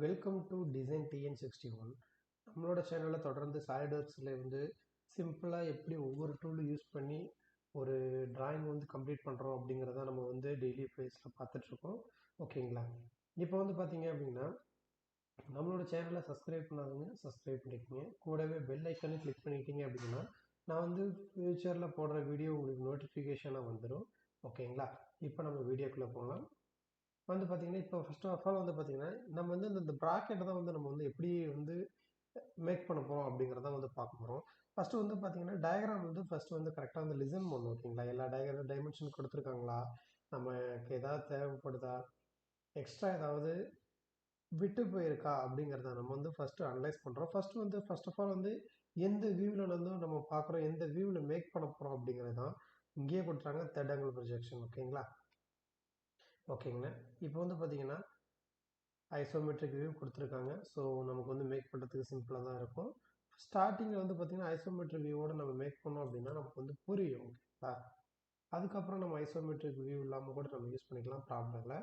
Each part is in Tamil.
Welcome to design TN61. நம்மளோட சேனலில் தொடர்ந்து சாலிட்வொர்க்ஸில் வந்து சிம்பிளாக எப்படி ஒவ்வொரு டூலும் யூஸ் பண்ணி ஒரு டிராயிங் வந்து கம்ப்ளீட் பண்ணுறோம் அப்படிங்கிறத நம்ம வந்து டெய்லி பேஸில் பார்த்துட்ருக்கோம். ஓகேங்களா? இப்போ வந்து பார்த்தீங்க அப்படின்னா நம்மளோட சேனலை சப்ஸ்கிரைப் பண்ணாதவங்க சப்ஸ்கிரைப் பண்ணிக்கோங்க. கூடவே பெல் ஐக்கானே கிளிக் பண்ணிட்டீங்க அப்படின்னா நான் வந்து ஃப்யூச்சரில் போடுற வீடியோ உங்களுக்கு நோட்டிஃபிகேஷனாக வந்துடும். ஓகேங்களா? இப்போ நம்ம வீடியோக்குள்ளே போகலாம். வந்து பார்த்தீங்கன்னா இப்போ ஃபர்ஸ்ட் ஆஃப் ஆல் வந்து பார்த்தீங்கன்னா நம்ம வந்து இந்த ப்ராக்கெட்டை தான் வந்து நம்ம வந்து எப்படி வந்து மேக் பண்ண போகிறோம் அப்படிங்கிறத வந்து பார்க்க போகிறோம். ஃபஸ்ட்டு வந்து பார்த்தீங்கன்னா டயக்ராம் வந்து ஃபஸ்ட்டு வந்து கரெக்டாக வந்து லிசன் பண்ணணும். ஓகேங்களா? எல்லா டைமென்ஷன் கொடுத்துருக்காங்களா, நமக்கு ஏதாவது தேவைப்படுதா, எக்ஸ்ட்ரா ஏதாவது விட்டு போயிருக்கா அப்படிங்கிறத நம்ம வந்து ஃபஸ்ட்டு அனலைஸ் பண்ணுறோம். ஃபர்ஸ்ட் ஆஃப் ஆல் வந்து எந்த வியூவில் வந்து நம்ம பார்க்குறோம், எந்த வியூவில் மேக் பண்ண போகிறோம் அப்படிங்கிறது தான் இங்கேயே கொடுத்துறாங்க தேர்ட் ஆங்கிள் ப்ரொஜெக்ஷன். ஓகேங்களா? ஓகேங்க. இப்போ வந்து பார்த்தீங்கன்னா ஐசோமெட்ரிக் வியூ கொடுத்துருக்காங்க. ஸோ நமக்கு வந்து மேக் பண்ணுறதுக்கு சிம்பிளாக தான் இருக்கும். ஸ்டார்டிங்கில் வந்து பார்த்திங்கன்னா ஐசோமெட்ரிக் வியூவோட நம்ம மேக் பண்ணோம் அப்படின்னா நமக்கு வந்து புரியும். ஓகேங்களா? அதுக்கப்புறம் நம்ம ஐசோமெட்ரிக் வியூ இல்லாமல் கூட நம்ம யூஸ் பண்ணிக்கலாம், ப்ராப்ளம் இல்லை.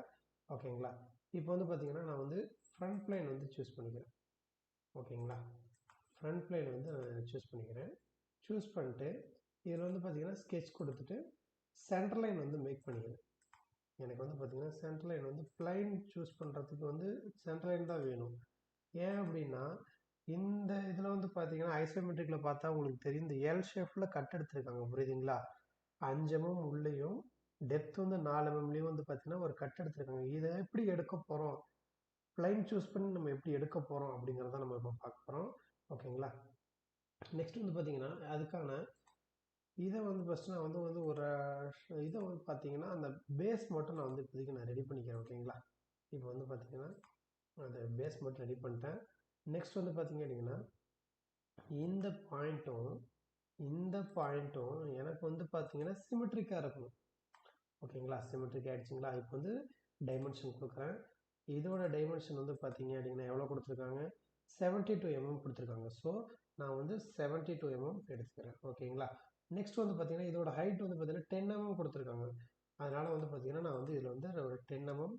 ஓகேங்களா? இப்போ வந்து பார்த்திங்கன்னா நான் வந்து ஃப்ரண்ட் பிளேன் வந்து சூஸ் பண்ணிக்கிறேன். ஓகேங்களா? ஃப்ரண்ட் பிளேன் வந்து நான் சூஸ் பண்ணிக்கிறேன். சூஸ் பண்ணிட்டு இதில் வந்து பார்த்திங்கன்னா ஸ்கெட்ச் கொடுத்துட்டு சென்டர் லைன் வந்து மேக் பண்ணிக்கிறேன். எனக்கு வந்து பார்த்திங்கன்னா சென்டர் லைன் வந்து பிளைன் சூஸ் பண்ணுறதுக்கு வந்து சென்டர் லைன் தான் வேணும். ஏன் அப்படின்னா இந்த இதில் வந்து பார்த்தீங்கன்னா ஐசோமெட்ரிக்கில் பார்த்தா உங்களுக்கு தெரியும், இந்த எல் ஷேப்பில் கட் எடுத்துருக்காங்க. புரியுதுங்களா? 5 mm உள்ளேயும் டெப்த் வந்து 4 mmலையும் வந்து பார்த்தீங்கன்னா ஒரு கட் எடுத்துருக்காங்க. இதை எப்படி எடுக்க போகிறோம், பிளைன் சூஸ் பண்ணி நம்ம எப்படி எடுக்க போகிறோம் அப்படிங்கிறத நம்ம இப்போ பார்க்க போகிறோம். ஓகேங்களா? நெக்ஸ்ட் வந்து பார்த்தீங்கன்னா அதுக்கான இதை வந்து ஃபஸ்ட்டு நான் வந்து வந்து ஒரு இதை வந்து பார்த்தீங்கன்னா அந்த பேஸ் மட்டும் நான் வந்து இப்போதைக்கு நான் ரெடி பண்ணிக்கிறேன். ஓகேங்களா? இப்போ வந்து பார்த்தீங்கன்னா அந்த பேஸ் மட்டும் ரெடி பண்ணிட்டேன். நெக்ஸ்ட் வந்து பார்த்தீங்க அப்படின்னா இந்த பாயிண்ட்டும் இந்த பாயிண்ட்டும் எனக்கு வந்து பார்த்தீங்கன்னா சிமெட்ரிக்காக இருக்கணும். ஓகேங்களா? சிமெட்ரிக் ஆகிடுச்சிங்களா? இப்போ வந்து டைமென்ஷன் கொடுக்குறேன். இதோட டைமென்ஷன் வந்து பார்த்தீங்க அப்படின்னா எவ்வளோ கொடுத்துருக்காங்க, 72 mm கொடுத்துருக்காங்க. ஸோ நான் வந்து 72 mm எடுத்துக்கிறேன். ஓகேங்களா? நெக்ஸ்ட் வந்து பார்த்தீங்கன்னா இதோட ஹைட் வந்து பார்த்தீங்கன்னா 10 mm கொடுத்துருக்காங்க. அதனால் வந்து பார்த்தீங்கன்னா நான் வந்து இதில் வந்து ஒரு 10 mm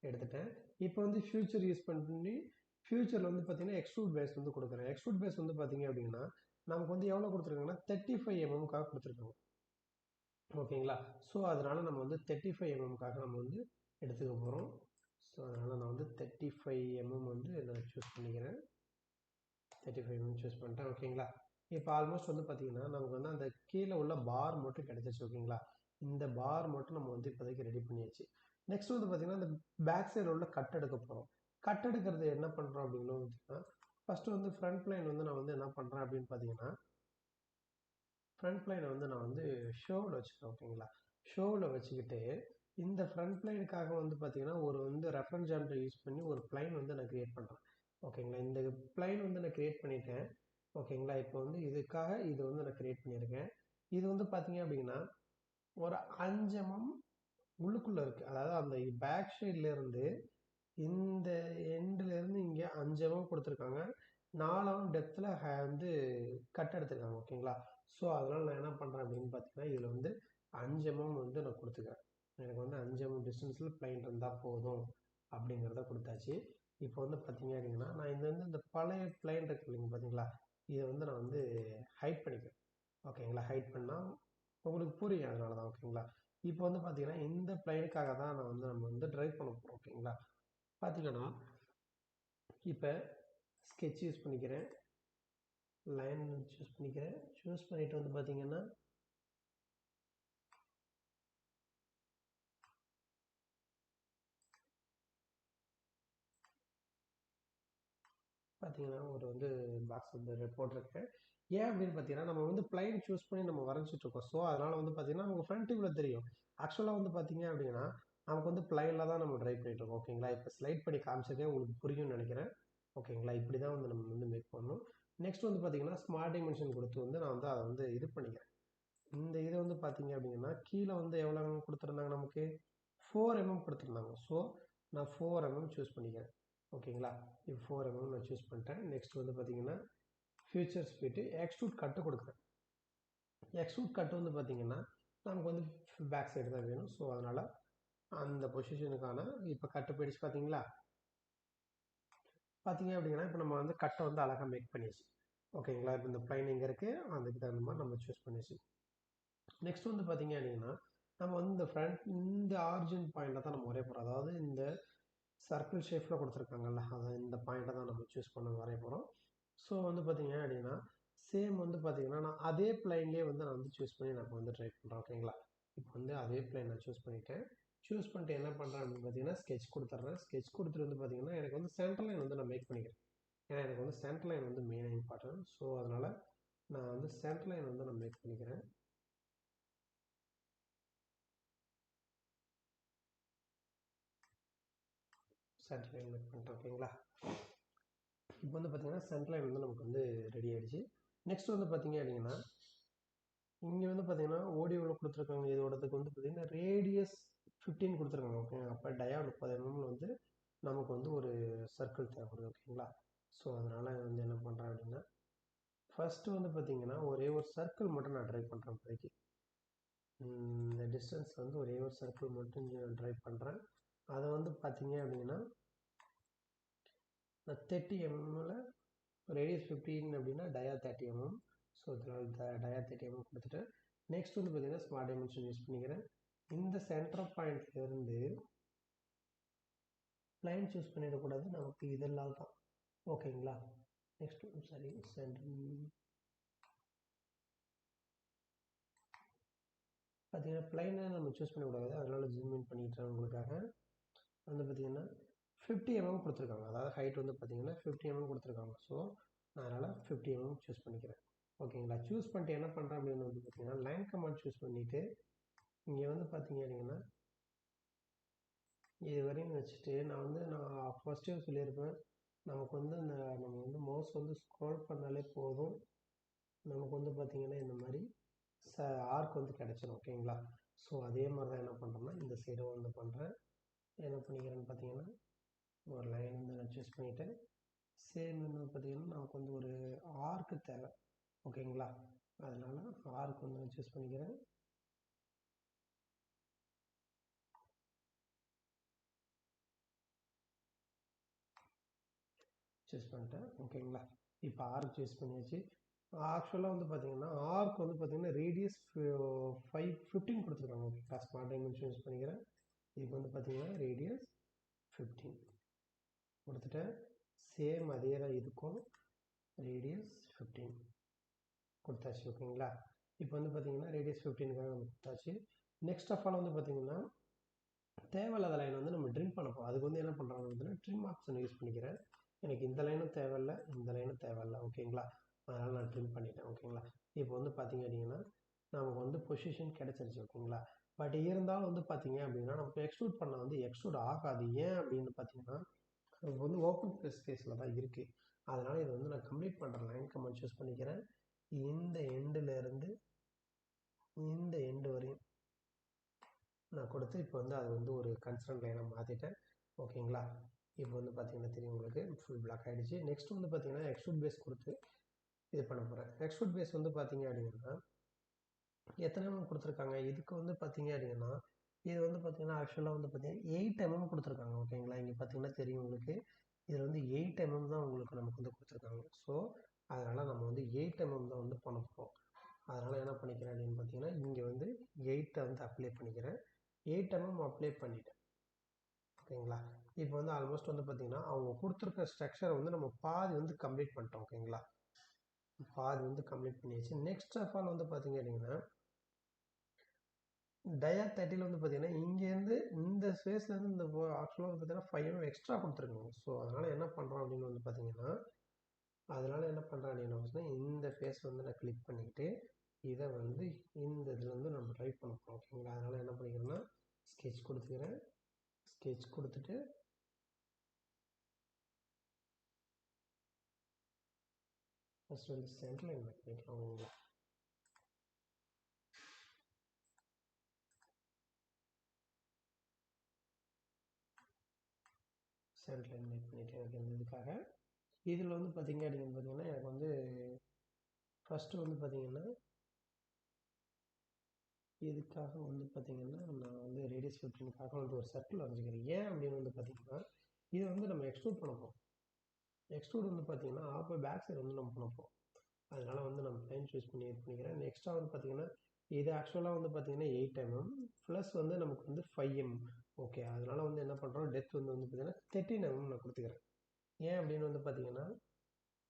எடுத்துட்டேன். இப்போ வந்து ஃபியூச்சர் யூஸ் பண்ணி ஃபியூச்சரில் வந்து பார்த்தீங்கன்னா எக்ஸ்ட்ரூட் பேஸ் வந்து கொடுக்குறேன். எக்ஸ்ட்ரூட் பேஸ் வந்து பார்த்தீங்க அப்படின்னா நமக்கு வந்து எவ்வளோ கொடுத்துருக்காங்கன்னா 35 mmக்காக கொடுத்துருக்காங்க. ஓகேங்களா? ஸோ அதனால் நம்ம வந்து 35 mmக்காக நம்ம வந்து எடுத்துக்க போகிறோம். ஸோ அதனால் நான் வந்து 35 mm வந்து நான் சூஸ் பண்ணிக்கிறேன். 35 mm சூஸ் பண்ணிட்டேன். ஓகேங்களா? இப்போ ஆல்மோஸ்ட் வந்து பார்த்தீங்கன்னா நமக்கு வந்து அந்த கீழே உள்ள பார் மட்டும் கிடைச்சிச்சு. ஓகேங்களா? இந்த பார் மட்டும் நம்ம வந்து இப்போதைக்கு ரெடி பண்ணியாச்சு. நெக்ஸ்ட் வந்து பார்த்தீங்கன்னா இந்த பேக் சைடில் உள்ள கட் எடுக்க போகிறோம். கட் எடுக்கிறது என்ன பண்ணுறோம் அப்படின்னு பார்த்தீங்கன்னா ஃபஸ்ட்டு வந்து ஃப்ரண்ட் லைன் வந்து நான் வந்து என்ன பண்ணுறேன் அப்படின்னு பார்த்தீங்கன்னா ஃப்ரண்ட் லைனை வந்து நான் வந்து ஷோவில் வச்சுக்கிறேன். ஓகேங்களா? ஷோவில் வச்சுக்கிட்டு இந்த ஃப்ரண்ட் லைனுக்காக வந்து பார்த்தீங்கன்னா ஒரு வந்து ரெஃபரன்ஸ் ஜாமெட்ரி யூஸ் பண்ணி ஒரு பிளைன் வந்து நான் கிரியேட் பண்ணுறேன். ஓகேங்களா? இந்த பிளைன் வந்து நான் கிரியேட் பண்ணிட்டேன். ஓகேங்களா? இப்போ வந்து இதுக்காக இது வந்து நான் கிரியேட் பண்ணியிருக்கேன். இது வந்து பார்த்தீங்க அப்படின்னா ஒரு 5 mm உள்ளுக்குள்ளே இருக்குது. அதாவது அந்த பேக் சைட்லேருந்து இந்த எண்டுலேருந்து இங்கே 5 mm கொடுத்துருக்காங்க. 4 mm டெப்த்தில் வந்து கட் எடுத்துருக்காங்க. ஓகேங்களா? ஸோ அதனால் நான் என்ன பண்ணுறேன் அப்படின்னு பார்த்தீங்கன்னா இதில் வந்து 5 mm வந்து நான் கொடுத்துக்கிறேன். எனக்கு வந்து 5 mm டிஸ்டன்ஸில் பிளைன் இருந்தால் போதும் அப்படிங்கிறத கொடுத்தாச்சு. இப்போ வந்து பார்த்தீங்க அப்படின்னா நான் இந்த வந்து இந்த பழைய பிளைன் இருக்கு இல்லைங்க, பார்த்தீங்களா? இதை வந்து நான் வந்து ஹைட் பண்ணிக்கிறேன். ஓகேங்களா? ஹைட் பண்ணால் உங்களுக்கு புரியும், அதனால தான். ஓகேங்களா? இப்போ வந்து பார்த்தீங்கன்னா இந்த பிளைனுக்காக தான் நான் வந்து நம்ம வந்து ட்ரைவ் பண்ண போகிறோம். ஓகேங்களா? பார்த்தீங்கன்னா இப்போ ஸ்கெட்ச் யூஸ் பண்ணிக்கிறேன், லைன் சூஸ் பண்ணிக்கிறேன். சூஸ் பண்ணிவிட்டு வந்து பார்த்தீங்கன்னா ஒரு வந்து பாக்ஸ் வந்து போட்டிருக்கேன். ஏன் அப்படின்னு பார்த்தீங்கன்னா நம்ம வந்து பிளைன் சூஸ் பண்ணி நம்ம வரைஞ்சிட்ருக்கோம். ஸோ அதனால் வந்து பார்த்தீங்கன்னா நமக்கு ஃப்ரண்ட் வியூவில் தெரியும். ஆக்சுவலாக வந்து பார்த்தீங்க அப்படின்னா நமக்கு வந்து பிளைனில் தான் நம்ம ட்ரைவ் பண்ணிகிட்ருக்கோம். ஓகேங்களா? இப்போ ஸ்லைட் பண்ணி காமிச்சதே உங்களுக்கு புரியும்னு நினைக்கிறேன். ஓகேங்களா? இப்படி தான் வந்து நம்ம வந்து மேக் பண்ணணும். நெக்ஸ்ட் வந்து பார்த்தீங்கன்னா ஸ்மார்ட் டைமென்ஷன் கொடுத்து வந்து நான் வந்து அதை வந்து இது பண்ணிக்கிறேன். இந்த இதை வந்து பார்த்தீங்க அப்படின்னா கீழே வந்து எவ்வளோ கொடுத்துருந்தாங்க, நமக்கு 4 mm கொடுத்துருந்தாங்க. ஸோ நான் 4 mm சூஸ் பண்ணிக்கிறேன். ஓகேங்களா? இப்போ 4 mm நான் சூஸ் பண்ணிட்டேன். நெக்ஸ்ட் வந்து பார்த்தீங்கன்னா ஃபியூச்சர்ஸ் போயிட்டு எக்ஸ்ட்ரூட் கட்டு கொடுக்குறேன். எக்ஸ்ட்ரூட் கட்டு வந்து பார்த்தீங்கன்னா நமக்கு வந்து பேக் சைடு தான் வேணும். ஸோ அதனால் அந்த பொசிஷனுக்கான இப்போ கட்டு போயிடுச்சு. பார்த்தீங்களா? பார்த்தீங்க அப்படின்னா இப்போ நம்ம வந்து கட்டை வந்து அழகாக மேக் பண்ணியாச்சு. ஓகேங்களா? இப்போ இந்த ப்ளைன் எங்கே இருக்குது அதுக்கு தகுந்த மாதிரி நம்ம சூஸ் பண்ணியாச்சு. நெக்ஸ்ட் வந்து பார்த்தீங்க அப்படின்னா நம்ம வந்து இந்த ஃப்ரண்ட் இந்த ஆரிஜின் பாயிண்ட்டை தான் நம்ம வரைய போகிறோம். அதாவது இந்த சர்க்கிள் ஷேப்பில் கொடுத்துருக்காங்கல்ல, அதை இந்த பாயிண்ட்டை தான் நம்ம சூஸ் பண்ண வரைய போகிறோம். ஸோ வந்து பார்த்தீங்க அப்படின்னா சேம் வந்து பார்த்தீங்கன்னா நான் அதே பிளைன்லேயே வந்து நான் வந்து சூஸ் பண்ணி நான் வந்து ட்ரை பண்ணுறேன். ஓகேங்களா? இப்போ வந்து அதே பிளைன் நான் சூஸ் பண்ணிட்டேன். சூஸ் பண்ணிட்டு என்ன பண்ணுறேன் அப்படின்னு பார்த்தீங்கன்னா ஸ்கெட்ச் கொடுத்துட்றேன். ஸ்கெட்ச் கொடுத்துட்டு வந்து பார்த்தீங்கன்னா எனக்கு வந்து சென்டர் லைன் வந்து நான் மேக் பண்ணிக்கிறேன். ஏன்னா எனக்கு வந்து சென்டர் லைன் வந்து மெயின் இம்பார்ட்டன்ட். ஸோ அதனால் நான் வந்து சென்டர் லைன் வந்து நான் மேக் பண்ணிக்கிறேன். சென்டர் லைன் மேக் பண்ணிட்டேன். ஓகேங்களா? இப்போ வந்து பார்த்தீங்கன்னா சென்டர் லைன் வந்து நமக்கு வந்து ரெடி ஆகிடுச்சு. நெக்ஸ்ட் வந்து பார்த்தீங்க அப்படின்னா இங்கே வந்து பார்த்தீங்கன்னா ஓடியோவில் கொடுத்துருக்காங்க. இதோடதுக்கு வந்து பார்த்தீங்கன்னா ரேடியஸ் 15 கொடுத்துருக்காங்க. ஓகே, அப்போ டயா 30 mm வந்து நமக்கு வந்து ஒரு சர்க்கிள் தேவைப்படுது. ஓகேங்களா? ஸோ அதனால் வந்து என்ன பண்ணுறேன் அப்படின்னா ஃபஸ்ட்டு வந்து பார்த்தீங்கன்னா ஒரே ஒரு சர்க்கிள் மட்டும் நான் ட்ரை பண்ணுறேன். இப்போதைக்கு இந்த டிஸ்டன்ஸ் வந்து ஒரே ஒரு சர்க்கிள் மட்டும் ட்ரை பண்ணுறேன். அதை வந்து பார்த்தீங்க அப்படின்னா நான் 30 mm ரேடியஸ் 15 அப்படின்னா டயா 30 mm. ஸோ இதில் டயா 30 mm கொடுத்துட்டு நெக்ஸ்ட் வந்து பார்த்தீங்கன்னா ஸ்மார்ட் டைமென்ஷன் யூஸ் பண்ணிக்கிறேன். இந்த சென்டர் பாயிண்ட்லேருந்து லைன் சூஸ் பண்ணிடக்கூடாது, நமக்கு இதெல்லாம் தான். ஓகேங்களா? நெக்ஸ்ட் சாரி பார்த்தீங்கன்னா ப்ளைனை நம்ம சூஸ் பண்ணக்கூடாது, அதனால ஜூம் இன் பண்ணிக்கிறேன் உங்களுக்காக. வந்து பார்த்தீங்கன்னா 50 mm கொடுத்துருக்காங்க. அதாவது ஹைட் வந்து பார்த்தீங்கன்னா 50 mm கொடுத்துருக்காங்க. ஸோ அதனால் 50 mm சூஸ் பண்ணிக்கிறேன். ஓகேங்களா? சூஸ் பண்ணிட்டு என்ன பண்ணுறேன் அப்படின்னு வந்து பார்த்தீங்கன்னா லைன் கமாண்ட் சூஸ் பண்ணிவிட்டு இங்கே வந்து பார்த்தீங்க அப்படின்னா இது வரையும் வச்சுட்டு நான் ஃபஸ்ட்டே சொல்லியிருப்பேன், நமக்கு வந்து நம்ம வந்து மவுஸ் வந்து ஸ்க்ரோல் பண்ணாலே போதும், நமக்கு வந்து பார்த்திங்கன்னா இந்த மாதிரி ஆர்க் வந்து கிடச்சிடும். ஓகேங்களா? ஸோ அதே மாதிரி தான் என்ன பண்ணுறேன்னா இந்த சைடு வந்து பண்ணுறேன். என்ன பண்ணிக்கிறேன்னு பார்த்தீங்கன்னா ஒரு லைன் வந்து நான் சூஸ் பண்ணிவிட்டேன். சேம் வந்து பார்த்திங்கன்னா நமக்கு வந்து ஒரு ஆர்க்கு தேவை. ஓகேங்களா? அதனால் ஆர்க் வந்து நான் சூஸ் பண்ணிக்கிறேன். சூஸ் பண்ணிட்டேன். ஓகேங்களா? இப்போ ஆர்க் சூஸ் பண்ணியாச்சு. ஆக்சுவலாக வந்து பார்த்தீங்கன்னா ஆர்க் வந்து பார்த்தீங்கன்னா ரேடியஸ் 15 கொடுத்துருக்காங்க. ஓகேங்களா? ஸ்மார்ட் டைமென்ஷன் யூஸ் பண்ணிக்கிறேன். இதுக்கு வந்து பார்த்தீங்கன்னா ரேடியஸ் 15 கொடுத்துட்டேன். சேம் அதே தான் இருக்கும், ரேடியஸ் 15 கொடுத்தாச்சு. ஓகேங்களா? இப்போ வந்து பார்த்தீங்கன்னா ரேடியஸ் 15க்காக நம்ம கொடுத்தாச்சு. நெக்ஸ்ட் ஆஃப் ஆல் வந்து பார்த்தீங்கன்னா தேவையில்லாத லைன் வந்து நம்ம ட்ரிம் பண்ண போகிறோம். அதுக்கு வந்து என்ன பண்ணுறாங்க அப்படின்னா ட்ரிம் ஆப்ஷன் யூஸ் பண்ணிக்கிறேன். எனக்கு இந்த லைனும் தேவையில்லை, இந்த லைனும் தேவையில்லை. ஓகேங்களா? அதனால் நான் ட்ரிம் பண்ணிட்டேன். ஓகேங்களா? இப்போ வந்து பார்த்தீங்க அப்படின்னா நமக்கு வந்து பொசிஷன் கிடச்சிருச்சு. ஓகேங்களா? பட் இருந்தாலும் வந்து பார்த்தீங்க அப்படின்னா நமக்கு எக்ஸ்ட்ரூட் பண்ண வந்து எக்ஸ்ட்ரூட் ஆகாது. ஏன் அப்படின்னு பார்த்தீங்கன்னா அது வந்து ஓப்பன் ஸ்பேஸில் தான் இருக்குது. அதனால் இதை வந்து நான் கம்ப்ளீட் பண்ணுறேன். லைன் கமெண்ட் சூஸ் பண்ணிக்கிறேன். இந்த எண்டுலேருந்து இந்த எண்டு வரையும் நான் கொடுத்து இப்போ வந்து அது வந்து ஒரு கன்ஸ்டன்ட் லைனாக மாற்றிட்டேன். ஓகேங்களா? இப்போ வந்து பார்த்தீங்கன்னா தெரியும் உங்களுக்கு ஃபுல் பிளாக் ஆகிடுச்சு. நெக்ஸ்ட் வந்து பார்த்தீங்கன்னா எக்ஸ்ட்ரூட் பேஸ் கொடுத்து இது பண்ண போகிறேன். எக்ஸ்ட்ரூட் பேஸ் வந்து பார்த்தீங்க அப்படின்னா எத்தனை mm கொடுத்துருக்காங்க, இதுக்கு வந்து பார்த்தீங்க அப்படின்னா இது வந்து பார்த்தீங்கன்னா ஆக்சுவலாக வந்து பார்த்தீங்கன்னா 8 mm கொடுத்துருக்காங்க. ஓகேங்களா? இங்கே பார்த்தீங்கன்னா தெரியும் உங்களுக்கு, இதில் வந்து 8 mm தான் உங்களுக்கு நமக்கு வந்து கொடுத்துருக்காங்க. ஸோ அதனால் நம்ம வந்து 8 mm தான் வந்து பண்ண போகிறோம். அதனால் என்ன பண்ணிக்கிறேன் அப்படின்னு பார்த்தீங்கன்னா இங்கே வந்து 8 வந்து அப்ளை பண்ணிக்கிறேன். 8 mm அப்ளை பண்ணிட்டேன். ஓகேங்களா? இப்போ வந்து ஆல்மோஸ்ட் வந்து பார்த்தீங்கன்னா அவங்க கொடுத்துருக்க ஸ்ட்ரக்சரை வந்து நம்ம பாதி வந்து கம்ப்ளீட் பண்ணிட்டோம். ஓகேங்களா? பாதி வந்து கம்ப்ளீட் பண்ணியாச்சு. நெக்ஸ்ட் ஆஃப் ஆல் வந்து பார்த்தீங்க அப்படின்னா டயா 30ல் வந்து பார்த்தீங்கன்னா இங்கேருந்து இந்த ஸ்பேஸ்லேருந்து இந்த ஆக்சுவலாக வந்து பார்த்தீங்கன்னா 5 mm எக்ஸ்ட்ரா கொடுத்துருக்காங்க. ஸோ அதனால் என்ன பண்ணுறோம் அப்படின்னு வந்து பார்த்தீங்கன்னா அதனால் என்ன பண்ணுறேன் அப்படின்னா இந்த ஃபேஸ் வந்து நான் கிளிக் பண்ணிக்கிட்டு இதை வந்து இந்த இதில் வந்து நம்ம ட்ரை பண்ண போகிறோம். ஓகேங்களா? அதனால் என்ன பண்ணிக்கிறேன்னா ஸ்கெட்ச் கொடுத்துக்கிறேன். ஸ்கெட்ச் கொடுத்துட்டு ஃபஸ்ட் வந்து சென்டர் லைன் மேக் பண்ணிக்கலாம். உங்களை சென்டர் லைன் மேக் பண்ணிட்டேன் அப்படின்றதுக்காக இதில் வந்து பார்த்தீங்க அப்படின்னு பார்த்தீங்கன்னா எனக்கு வந்து ஃபஸ்ட்டு வந்து பார்த்தீங்கன்னா இதுக்காக வந்து பார்த்தீங்கன்னா நான் வந்து ரேடியஸ் 15க்காக வந்து ஒரு சர்க்கிள் வரைஞ்சிக்கிறேன். ஏன் அப்படின்னு வந்து பார்த்தீங்கன்னா இதை வந்து நம்ம எக்ஸ்ட்ரூட் பண்ண போகிறோம். எக்ஸ்ட்ரூட் வந்து பார்த்தீங்கன்னா அப்போ பேக் சைடு வந்து நம்ம பண்ண போகிறோம். அதனால வந்து நம்ம ப்ளைன் சூஸ் பண்ணி இது பண்ணிக்கிறேன். நெக்ஸ்ட்டாக வந்து பார்த்தீங்கன்னா இது ஆக்சுவலாக வந்து பார்த்தீங்கன்னா 8 mm ப்ளஸ் வந்து நமக்கு வந்து 5 mm. ஓகே, அதனால வந்து என்ன பண்ணுறோம், டெப்த் வந்து பார்த்தீங்கன்னா 13 mm நான் கொடுத்துக்கிறேன். ஏன் அப்படின்னு வந்து பார்த்தீங்கன்னா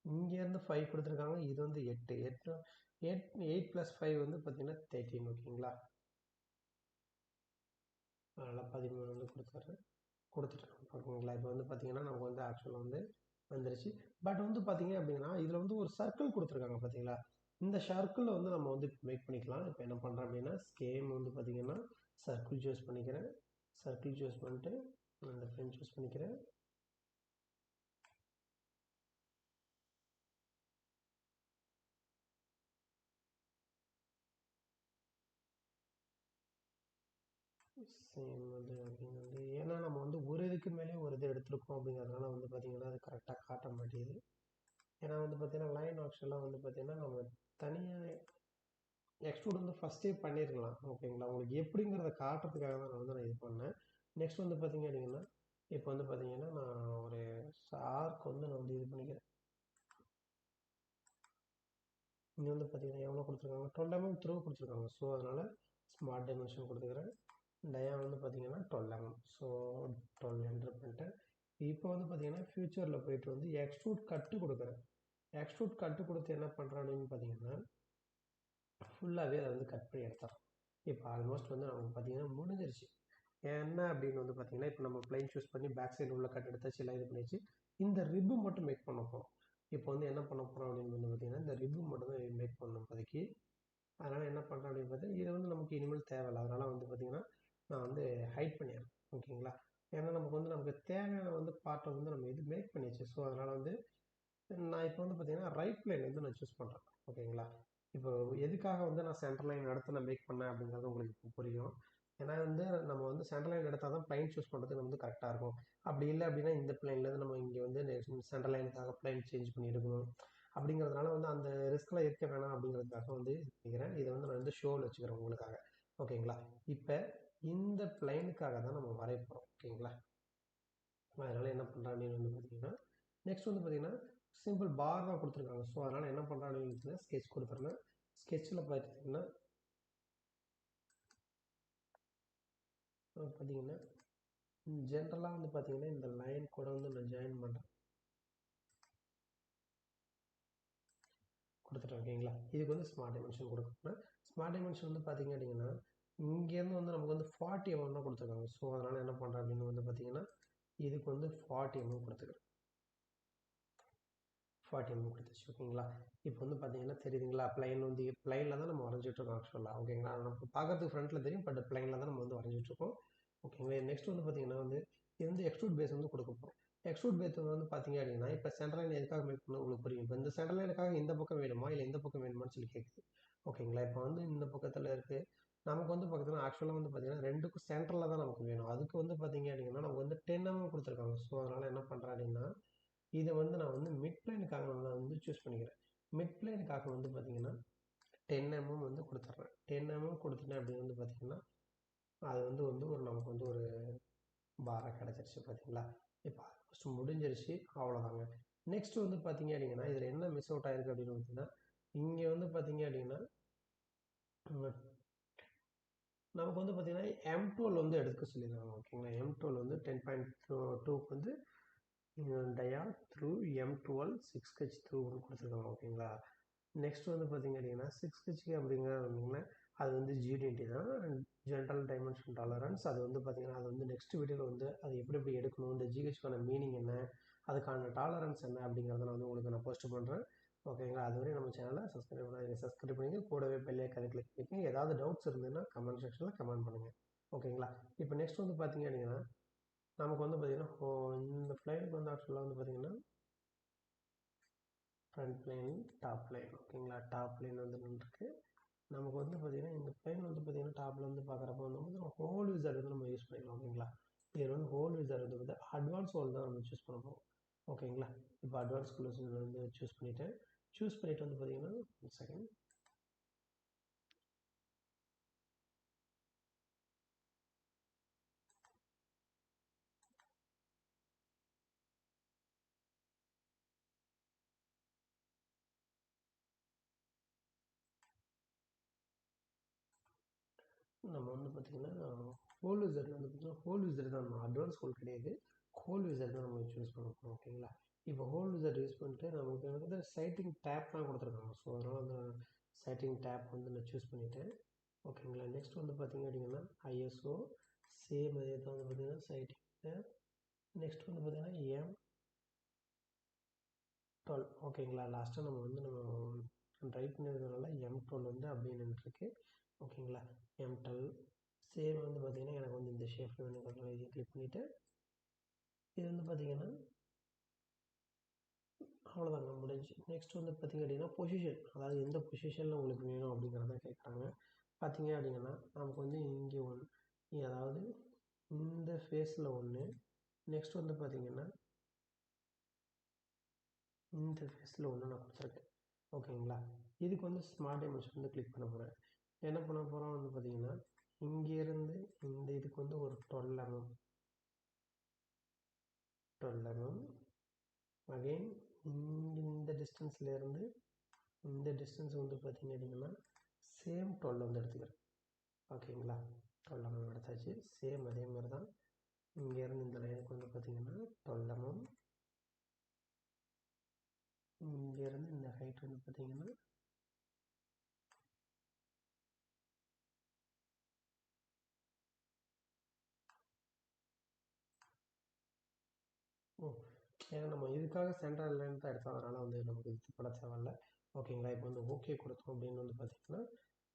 இங்கேருந்து 5 கொடுத்துருக்காங்க, இது வந்து 8 8 8 + 5 வந்து பார்த்தீங்கன்னா 13. ஓகேங்களா, அதனால் 13 வந்து கொடுத்துட்டேன். ஓகேங்களா, இப்போ வந்து பார்த்தீங்கன்னா நமக்கு வந்து ஆக்சுவலாக வந்து வந்துருச்சு. பட் வந்து பார்த்தீங்க அப்படின்னா இதில் வந்து ஒரு சர்க்கிள் கொடுத்துருக்காங்க பார்த்தீங்களா, இந்த சர்க்கிளில் வந்து நம்ம வந்து மேக் பண்ணிக்கலாம். இப்போ என்ன பண்ணுறேன் அப்படின்னா ஸ்கேம் வந்து பார்த்தீங்கன்னா சர்க்கிள் சூஸ் பண்ணிக்கிறேன். சர்க்கிள் சூஸ் பண்ணிட்டு அந்த ஃப்ரெண்ட் சூஸ் பண்ணிக்கிறேன். சேம் வந்து அப்படின்னு வந்து ஏன்னா நம்ம வந்து ஒரு இதுக்கு மேலே ஒரு இது எடுத்துருக்கோம் அப்படிங்கிறதுனால வந்து பார்த்தீங்கன்னா அது கரெக்டாக காட்ட மாட்டேங்குது. ஏன்னா வந்து பார்த்தீங்கன்னா லைன் ஆப்ஷன்லாம் வந்து பார்த்தீங்கன்னா நம்ம தனியாக எக்ஸ்ட்ரூட் வந்து ஃபஸ்ட்டே பண்ணியிருக்கலாம். ஓகேங்களா, உங்களுக்கு எப்படிங்கிறத காட்டுறதுக்காக தான் நான் இது பண்ணேன். நெக்ஸ்ட் வந்து பார்த்தீங்க அப்படின்னா இப்போ வந்து பார்த்தீங்கன்னா நான் ஒரு ஆர்க் வந்து நான் வந்து இது பண்ணிக்கிறேன். இங்கே வந்து பார்த்தீங்கன்னா எவ்வளோ கொடுத்துருக்காங்க, 12 mm த்ரூ கொடுத்துருக்காங்க. ஸோ அதனால் ஸ்மார்ட் டைமென்ஷன் கொடுத்துக்கிறேன். டயா வந்து பார்த்தீங்கன்னா 12 mm. ஸோ 12 என்ட்ரு பண்ணிட்டேன். இப்போ வந்து பார்த்தீங்கன்னா ஃபியூச்சரில் போயிட்டு வந்து எக்ஸ்ட்ரூட் கட்டு கொடுக்குறேன். எக்ஸ்ட்ரூட் கட்டு கொடுத்து என்ன பண்ணுறேன் அப்படின்னு பார்த்தீங்கன்னா ஃபுல்லாகவே அதை வந்து கட் பண்ணி எடுத்துறோம். இப்போ ஆல்மோஸ்ட் வந்து நமக்கு பார்த்தீங்கன்னா முடிஞ்சிருச்சு. என்ன அப்படின்னு வந்து பார்த்தீங்கன்னா இப்போ நம்ம ப்ளைன் சூஸ் பண்ணி பேக் சைடு உள்ள கட் எடுத்தாச்சு, எல்லாம் இது பண்ணிச்சு. இந்த ரிப்பு மட்டும் மேக் பண்ண போகிறோம். இப்போ வந்து என்ன பண்ண போகிறோம் அப்படின்னு வந்து பார்த்தீங்கன்னா இந்த ரிப்பு மட்டும் தான் மேக் பண்ணணும் இப்போதைக்கு. அதனால் என்ன பண்ணுறேன் அப்படின்னு பார்த்தீங்கன்னா இது வந்து நமக்கு இனிமேல் தேவையில்லை. அதனால் வந்து பார்த்தீங்கன்னா நான் வந்து ஹைட் பண்ணிடுறேன். ஓகேங்களா, ஏன்னா நமக்கு தேவையான வந்து பார்ட்டை வந்து நம்ம இது மேக் பண்ணியாச்சு. ஸோ அதனால் வந்து நான் இப்போ வந்து பார்த்தீங்கன்னா ரைட் லைன் வந்து நான் சூஸ் பண்ணுறேன். ஓகேங்களா, இப்போ எதுக்காக வந்து நான் சென்டர் லைன் எடுத்து நான் மேக் பண்ணேன் அப்படிங்கிறது உங்களுக்கு இப்போ புரியும். ஏன்னா வந்து நம்ம வந்து சென்டர் லைன் எடுத்தால் தான் ப்ளைன் சூஸ் பண்ணுறதுக்கு வந்து கரெக்டாக இருக்கும். அப்படி இல்லை அப்படின்னா இந்த ப்ளைன்லேருந்து நம்ம இங்கே வந்து சென்டர் லைனுக்காக ப்ளைன் சேஞ்ச் பண்ணி எடுக்கணும். அப்படிங்கிறதுனால வந்து அந்த ரிஸ்கில் இருக்க வேணாம் அப்படிங்கிறதுக்காக வந்து இது பண்ணிக்கிறேன். இதை வந்து நான் வந்து ஷோவில் வச்சுக்கிறேன் உங்களுக்காக. ஓகேங்களா, இப்போ இந்த ப்ளைனுக்காக தான் நம்ம வரைய போகிறோம். ஓகேங்களா, அதனால் என்ன பண்ணுறேன் அப்படின்னு வந்து பார்த்தீங்கன்னா நெக்ஸ்ட் வந்து பார்த்தீங்கன்னா சிம்பிள் பார் தான் கொடுத்துருக்காங்க. ஸோ அதனால் என்ன பண்ணுறேன் அப்படின்னு பார்த்தீங்கன்னா ஸ்கெட்ச் கொடுத்துருந்தேன். ஸ்கெட்சில் பார்த்தீங்கன்னா பார்த்தீங்கன்னா ஜென்ரலாக வந்து பார்த்தீங்கன்னா இந்த லைன் கூட வந்து நான் ஜாயின் பண்ணுறேன் கொடுத்துட்டேன். ஓகேங்களா, இதுக்கு வந்து ஸ்மார்ட் டைமென்ஷன் கொடுக்கணும். ஸ்மார்ட் டைமென்ஷன் வந்து பார்த்தீங்க அப்படின்னா இங்கேருந்து வந்து நமக்கு வந்து 40 mm தான் கொடுத்துருக்காங்க. ஸோ அதனால் என்ன பண்ணுறேன் அப்படின்னு வந்து பார்த்தீங்கன்னா இதுக்கு வந்து 40 mm கொடுத்துக்கிறேன். 40 mm கொடுத்துச்சு. ஓகேங்களா, இப்போ வந்து பார்த்தீங்கன்னா தெரியுதுங்களா, ப்ளைன் வந்து ப்ளைனில் தான் நம்ம வரைஞ்சிட்ருக்கோம் ஆக்சுவலாக. ஓகேங்களா, நமக்கு பார்க்கறதுக்கு ஃப்ரண்ட்டில் தெரியும், பட் ப்ளைனில் தான் நம்ம வந்து வரைஞ்சிட்ருக்கோம். ஓகேங்களா, நெக்ஸ்ட் வந்து பார்த்தீங்கன்னா வந்து இது வந்து எக்ஸ்ட்ரூட் பேஸ் வந்து கொடுக்க போகிறோம். எக்ஸ்ட்ரூட் பேஸ் வந்து பார்த்தீங்க அப்படின்னா இப்போ சென்டர் லைன் எதுக்காக மேக் பண்ண உங்களுக்கு புரியும். இப்போ இந்த சென்டர் லைனுக்காக இந்த பக்கம் வேணுமா இல்லை இந்த பக்கம் வேணுமான்னு சொல்லி கேட்குது. ஓகேங்களா, இப்போ வந்து இந்த பக்கத்தில் இருக்குது, நமக்கு வந்து பக்கத்தில் ஆக்சுவலாக வந்து பார்த்தீங்கன்னா ரெண்டுக்கும் சென்டரில் தான் நமக்கு வேணும். அதுக்கு வந்து பார்த்தீங்க அப்படின்னா நமக்கு வந்து 10 mm கொடுத்துருக்காங்க. ஸோ அதனால் என்ன பண்ணுறேன் அப்படின்னா இதை வந்து நான் வந்து மிட் பிளேனுக்காக நான் வந்து சூஸ் பண்ணிக்கிறேன். மிட் பிளேனுக்காக வந்து பார்த்தீங்கன்னா 10 mm வந்து கொடுத்துட்றேன். 10 mm கொடுத்துட்டேன் அப்படின்னு வந்து பார்த்தீங்கன்னா அது வந்து ஒரு நமக்கு வந்து ஒரு பாராக கிடச்சிருச்சு. பார்த்தீங்களா, இப்போ ஆல்மோஸ்ட் முடிஞ்சிருச்சு, அவ்வளோதாங்க. நெக்ஸ்ட் வந்து பார்த்தீங்க அப்படின்னா இதில் என்ன மிஸ் அவுட் ஆயிருக்கு அப்படின்னு பார்த்தீங்கன்னா இங்கே வந்து பார்த்தீங்க அப்படின்னா நமக்கு வந்து பார்த்தீங்கன்னா M12 வந்து எடுக்க சொல்லியிருக்காங்க. ஓகேங்களா, M12 வந்து 10.2க்கு வந்து டயா த்ரூ M12 6 ஹெச் த்ரூ வந்து கொடுத்துருக்காங்க. ஓகேங்களா, நெக்ஸ்ட் வந்து பார்த்தீங்க அப்படின்னா 6 ஹெச்க்கு அப்படிங்கன்னா அது வந்து ஜிடிடி தான், ஜென்ரல் டைமென்ஷன் டாலரன்ஸ். அது வந்து பார்த்தீங்கன்னா அது வந்து நெக்ஸ்ட் வீடியோவில் வந்து அது எப்படி எப்படி எடுக்கணும், இந்த ஜிஹெச்க்கான மீனிங் என்ன, அதுக்கான டாலரன்ஸ் என்ன அப்படிங்கிறத நான் வந்து உங்களுக்கு நான் போஸ்ட் பண்ணுறேன். ஓகேங்களா, அதுவரை நம்ம சேனலை சப்ஸ்கிரைப் பண்ணிங்க, கூடவே பெல் ஐக்கானை கிளிக் பண்ணிங்க. ஏதாவது டவுட்ஸ் இருந்ததுன்னா கமெண்ட் செக்ஷனில் கமெண்ட் பண்ணுங்கள். ஓகேங்களா, இப்போ நெக்ஸ்ட் வந்து பார்த்தீங்க அப்படின்னா நமக்கு வந்து பார்த்தீங்கன்னா இந்த ஃப்ளைனுக்கு வந்து ஆக்சுவலாக வந்து பார்த்தீங்கன்னா ஃப்ரண்ட் பிளேன் டாப் பிளேன். ஓகேங்களா, டாப் பிளேன் வந்து நின்றுருக்கு. நமக்கு வந்து பார்த்தீங்கன்னா இந்த பிளேன் வந்து பார்த்தீங்கன்னா டாப்பில் வந்து பார்க்குறப்ப வந்து ஹோல் விசர் வந்து நம்ம யூஸ் பண்ணிக்கலாம். ஓகேங்களா, இதில் வந்து ஹோல் விசர் வந்து பார்த்து அட்வான்ஸ் ஹோல் தான் நம்ம சூஸ் பண்ண போகிறோம். ஓகேங்களா, இப்போ அட்வான்ஸ் குலூஸ் வந்து சூஸ் பண்ணிவிட்டு வந்து பார்த்தீங்கன்னா செகண்ட் நம்ம வந்து பார்த்திங்கன்னா ஹோல் விசர் வந்து பார்த்திங்கன்னா ஹோல் விசர் தான், நம்ம அட்வான்ஸ் ஹோல் கிடையாது, ஹோல் விசர் தான் நம்ம சூஸ் பண்ண போகிறோம். ஓகேங்களா, இப்போ ஹோல் விசர் யூஸ் பண்ணிட்டு நமக்கு வந்து சைட்டிங் டேப்லாம் கொடுத்துருக்காங்க. ஸோ அதனால் அந்த சைட்டிங் டேப் வந்து நான் சூஸ் பண்ணிவிட்டேன். ஓகேங்களா, நெக்ஸ்ட் வந்து பார்த்திங்க அப்படின்னா ஐஎஸ்ஓ சேம் அதே தான் வந்து பார்த்திங்கன்னா சைட்டிங் டேப். நெக்ஸ்ட் வந்து பார்த்திங்கன்னா M12. ஓகேங்களா, லாஸ்ட்டாக நம்ம ட்ரைவ் பண்ணியிருக்கிறதுனால M12 வந்து அப்படியே நின்றுருக்கு. ஓகேங்களா, M12 சேம் வந்து பார்த்திங்கன்னா எனக்கு வந்து இந்த ஷேஃப்ட் வேணுங்கிறதுனால இதை கிளிக் பண்ணிவிட்டு இது வந்து பார்த்திங்கன்னா அவ்வளோதாங்க முடிஞ்சு. நெக்ஸ்ட் வந்து பார்த்திங்க அப்படின்னா பொசிஷன், அதாவது எந்த பொசிஷனில் உங்களுக்கு வேணும் அப்படிங்கிறத கேட்குறாங்க. பார்த்திங்க அப்படின்னா நமக்கு வந்து இங்கே ஒன்று, அதாவது இந்த ஃபேஸில் ஒன்று, நெக்ஸ்ட் வந்து பார்த்திங்கன்னா இந்த ஃபேஸில் ஒன்று நான் கொடுத்துருக்கேன். ஓகேங்களா, இதுக்கு வந்து ஸ்மார்ட் டைமென்ஷன் வந்து கிளிக் பண்ண போகிறேன். என்ன பண்ண போகிறோம் வந்து பார்த்திங்கன்னா இங்கேருந்து இந்த இதுக்கு வந்து ஒரு 12 mm அகெயின் இந்த டிஸ்டன்ஸ்லேருந்து இந்த டிஸ்டன்ஸ் வந்து பார்த்திங்க அப்படின்னா சேம் 12 வந்து எடுத்துக்கிறேன். ஓகேங்களா, 12 mm எடுத்தாச்சு. சேம் அதே மாதிரி தான் இங்கேருந்து இந்த லைனுக்கு வந்து பார்த்திங்கன்னா 12 mm, இங்கேருந்து இந்த ஹைட் வந்து பார்த்திங்கன்னா ஏன்னா நம்ம இதுக்காக சென்ட்ரல் லைன் தான் எடுத்தோம், அதனால் வந்து நமக்கு இது பட தேவையில்ல. ஓகேங்களா, இப்போ வந்து ஓகே கொடுத்தோம் அப்படின்னு வந்து பார்த்திங்கன்னா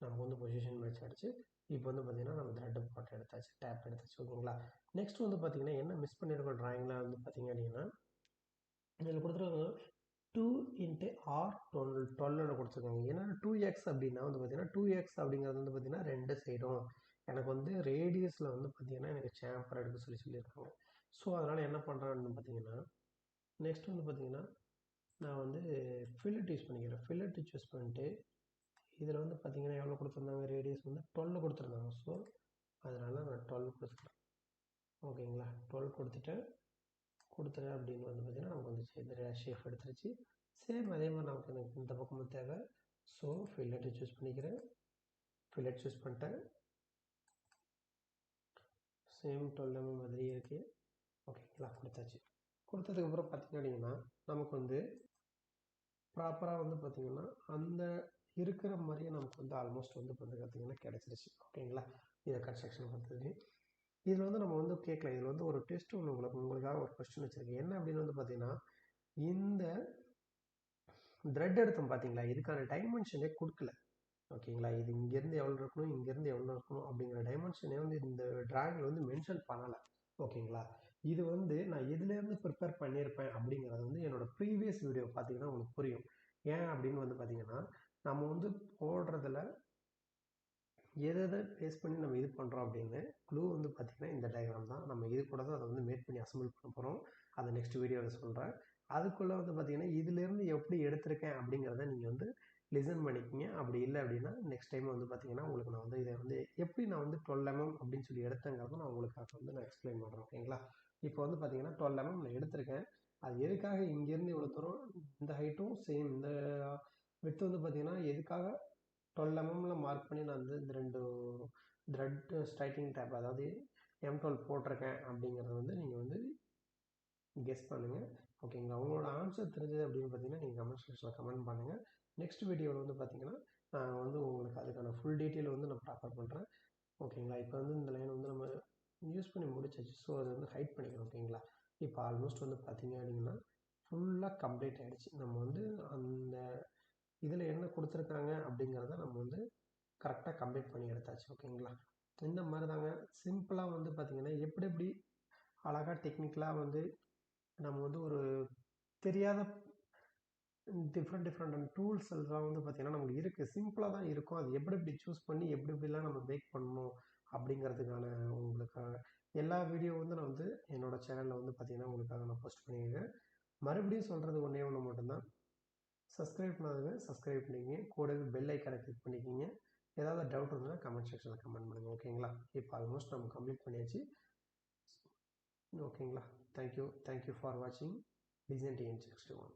நமக்கு வந்து பொசிஷன் மேட்ச் ஆகிடுச்சு. இப்போ வந்து பார்த்திங்கன்னா நம்ம த்ரெட் போட்டு எடுத்தாச்சு, டேப் எடுத்தாச்சு. ஓகேங்களா, நெக்ஸ்ட் வந்து பார்த்திங்கன்னா என்ன மிஸ் பண்ணியிருக்கோம் ட்ராயிங்கில் வந்து பார்த்திங்க அப்படின்னா இதில் கொடுத்துருக்காங்க 2x/R12 கொடுத்துருக்காங்க. ஏன்னா 2x அப்படின்னா வந்து பார்த்திங்கன்னா 2x அப்படிங்கிறது வந்து பார்த்திங்கன்னா ரெண்டு சைடும் எனக்கு வந்து ரேடியஸில் வந்து பார்த்திங்கன்னா எனக்கு சேம்பர் எடுக்க சொல்லியிருக்காங்க. ஸோ அதனால் என்ன பண்ணுறேன்னு பார்த்திங்கன்னா நெக்ஸ்ட் வந்து பார்த்திங்கன்னா நான் வந்து ஃபில்லட் யூஸ் பண்ணிக்கிறேன். ஃபில்லட் சூஸ் பண்ணிட்டு இதில் வந்து பார்த்திங்கன்னா எவ்வளோ கொடுத்துருந்தாங்க, ரேடியஸ் வந்து 12 கொடுத்துருந்தாங்க. ஸோ அதனால் நான் 12 கொடுத்துக்கிறேன். ஓகேங்களா, 12 கொடுத்துட்டேன் அப்படின்னு வந்து பார்த்திங்கன்னா நமக்கு வந்துச்சு, இந்த ஷேப் எடுத்துருச்சு. சேம் அதே மாதிரி நமக்கு எனக்கு இந்த பக்கமும் தேவை. ஸோ ஃபில்லட் சூஸ் பண்ணிக்கிறேன், ஃபில்லட் சூஸ் பண்ணிட்டேன். சேம் 12 mm மாதிரியே இருக்குது. ஓகேங்களா, கொடுத்தாச்சு. கொடுத்ததுக்கப்புறம் பார்த்திங்க அப்படின்னா நமக்கு வந்து ப்ராப்பராக வந்து பார்த்திங்கன்னா அந்த இருக்கிற மாதிரியே நமக்கு வந்து ஆல்மோஸ்ட் வந்து பார்த்திங்கன்னா கிடச்சிருச்சு. ஓகேங்களா, இதை கன்ஸ்ட்ரக்ஷன் பண்ணுறது இதில் வந்து நம்ம வந்து கேட்கலாம். இதில் வந்து ஒரு டெஸ்ட் ஒன்று உங்களுக்காக ஒரு கொஸ்டின் வச்சுருக்கேன். என்ன அப்படின்னு வந்து பார்த்திங்கன்னா இந்த த்ரெட் எடுத்தோம் பார்த்தீங்களா, இதுக்கான டைமென்ஷனே கொடுக்கல. ஓகேங்களா, இது இங்கேருந்து எவ்வளோ இருக்கணும், இங்கேருந்து எவ்வளோ இருக்கணும் அப்படிங்கிற டைமென்ஷனே வந்து இந்த ட்ராயிங்கில் வந்து மென்ஷன் பண்ணலை. ஓகேங்களா, இது வந்து நான் எதுலேருந்து ப்ரிப்பேர் பண்ணியிருப்பேன் அப்படிங்கிறது வந்து என்னோடய ப்ரீவியஸ் வீடியோ பார்த்தீங்கன்னா உங்களுக்கு புரியும். ஏன் அப்படின்னு வந்து பார்த்திங்கன்னா நம்ம வந்து போடுறதுல எதை பேஸ் பண்ணி நம்ம இது பண்ணுறோம் அப்படின்னு க்ளூ வந்து பார்த்திங்கன்னா இந்த டயக்ராம் தான். நம்ம இது கூட தான் அதை வந்து மேட் பண்ணி அசம்பிள் பண்ண போகிறோம். அதை நெக்ஸ்ட் வீடியோவில் சொல்கிறேன். அதுக்குள்ளே வந்து பார்த்திங்கன்னா இதிலேருந்து எப்படி எடுத்திருக்கேன் அப்படிங்கிறத நீங்கள் வந்து லிசன் பண்ணிக்கிங்க. அப்படி இல்லை அப்படின்னா நெக்ஸ்ட் டைம் வந்து பார்த்திங்கன்னா உங்களுக்கு நான் வந்து இதை வந்து எப்படி நான் வந்து 12 mm அப்படின்னு சொல்லி எடுத்தேங்கிறத நான் உங்களுக்காக வந்து நான் எக்ஸ்பிளைன் பண்ணுறேன். ஓகேங்களா, இப்போ வந்து பார்த்திங்கன்னா 12 mm நான் எடுத்திருக்கேன். அது எதுக்காக இங்கேருந்து இவ்வளோ தூரம் இந்த ஹைட்டும் சேம் இந்த விட்த் வந்து பார்த்திங்கன்னா எதுக்காக 12 mm மார்க் பண்ணி நான் வந்து இந்த ரெண்டு த்ரெட் ஸ்ட்ரைட்டிங் டேப் அதாவது M12 போட்டிருக்கேன் அப்படிங்கிறத வந்து நீங்கள் வந்து கெஸ் பண்ணுங்கள். ஓகேங்களா, உங்களோட ஆன்சர் தெரிஞ்சது அப்படின்னு பார்த்தீங்கன்னா நீங்கள் கமெண்ட் செக்ஷனில் கமெண்ட் பண்ணுங்கள். நெக்ஸ்ட் வீடியோவில் வந்து பார்த்தீங்கன்னா நான் வந்து உங்களுக்கு அதுக்கான ஃபுல் டீட்டெயில் வந்து நான் ப்ராப்பர் பண்ணுறேன். ஓகேங்களா, இப்போ வந்து இந்த லைன் வந்து நம்ம யூஸ் பண்ணி முடிச்சாச்சு. ஸோ அதை வந்து ஹைட் பண்ணிக்கிறோம். ஓகேங்களா, இப்போ ஆல்மோஸ்ட் வந்து பார்த்தீங்க அப்படின்னா ஃபுல்லாக கம்ப்ளீட் ஆகிடுச்சு. நம்ம வந்து அந்த இதில் என்ன கொடுத்துருக்காங்க அப்படிங்கிறத நம்ம வந்து கரெக்டாக கம்ப்ளீட் பண்ணி எடுத்தாச்சு. ஓகேங்களா, இந்த மாதிரி தாங்க சிம்பிளாக வந்து பார்த்திங்கன்னா எப்படி அழகாக டெக்னிக்கலாக வந்து நம்ம வந்து ஒரு தெரியாத டிஃப்ரெண்ட் டூல்ஸ் எல்லாம் வந்து பார்த்திங்கன்னா நமக்கு இருக்குது. சிம்பிளாக தான் இருக்கும். அது எப்படி சூஸ் பண்ணி எப்படிலாம் நம்ம மேக் பண்ணணும் அப்படிங்கிறதுக்கான உங்களுக்காக எல்லா வீடியோ வந்து நான் வந்து என்னோடய சேனலில் வந்து பார்த்திங்கன்னா உங்களுக்காக நான் போஸ்ட் பண்ணியிருக்கேன். மறுபடியும் சொல்கிறது ஒன்றே ஒன்று மட்டும்தான், சப்ஸ்கிரைப் பண்ணாதுங்க சப்ஸ்கிரைப் பண்ணிக்கிங்க, கூடவே பெல் ஐக்கானை கிளிக் பண்ணிக்கிங்க. ஏதாவது டவுட் இருந்ததுன்னா கமெண்ட் செக்ஷனில் கமெண்ட் பண்ணுங்கள். ஓகேங்களா, இப்போ ஆல்மோஸ்ட் நம்ம கம்ப்ளீட் பண்ணியாச்சு. ஓகேங்களா, தேங்க்யூ ஃபார் வாட்சிங் டிசைன் TN61.